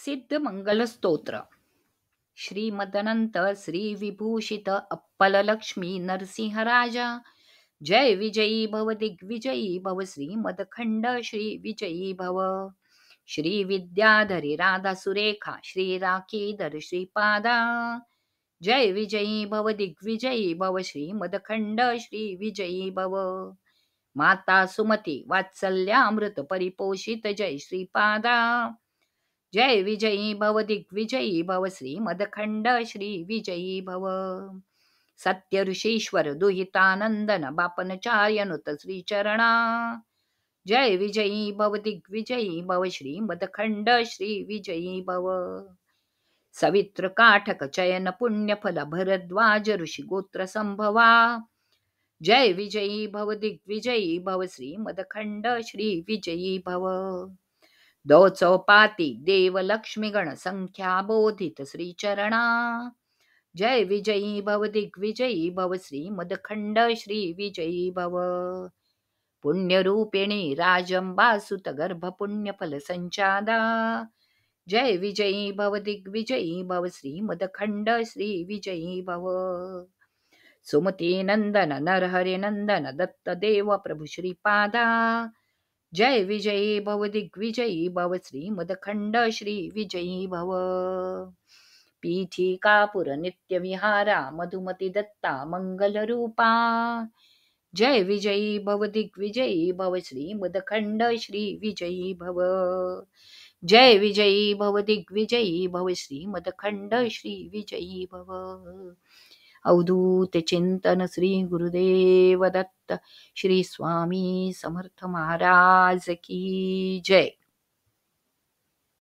सिद्ध मंगल स्तोत्र. श्रीमदनंत श्री विभूषित अप्पल लक्ष्मी नरसिंह राजा. जय विजयी भव दिग्विजयी भव श्री मदखंड श्री विजयी भव. श्री विद्याधरी राधा सुरेखा श्री राखीधर श्रीपादा. जय विजयी भव दिग्विजयी भव श्री मदखंड श्री विजयी भव. माता सुमती वात्सल्यामृत परिपोषित जय श्रीपादा. जय विजयी भव दिग्विजयी भव श्री मदखंड श्री विजयी भव. सत्य ऋषीश्वर दुहितानंदन बापनचार्यनुत श्री चरणा. जय विजयी भव दिग्विजयी भव श्री मदखंड श्री विजयी भव. सवित्र काठक चयन पुण्यफल भरद्वाज ऋषी गोत्र संभवा. जय विजयी भव दिग्विजयी भव श्री मदखंड श्री विजयी भव. दो चौपाती देव लक्ष्मी गण संख्या बोधित श्री चरणा. जय विजयी भव दिग्विजयी भव श्री मदखंड श्री विजयी भव. पुण्य रूपिणी राजंबा सुत गर्भ पुण्य फल संचादा. जय विजयी भव दिग्विजयी भव श्री मदखंड श्री विजयी भव. सुमती नंदन नरहरि नंदन दत्त देव प्रभु श्रीपादा. जय विजयी भव दिग्विजयी भव श्री मदखंड श्री विजयी भव. पीठिकापुर नित्य विहारा मधुमती दत्ता मंगल रूपा. जय विजयी भव दिग्विजयी भव श्री मदखंड श्री विजयी भव. जय विजयी भव दिग्विजयी भव श्री मदखंड श्री विजयी भव. अवधूत चिंतन श्री गुरुदेव दत्त श्री स्वामी समर्थ महाराज की जय.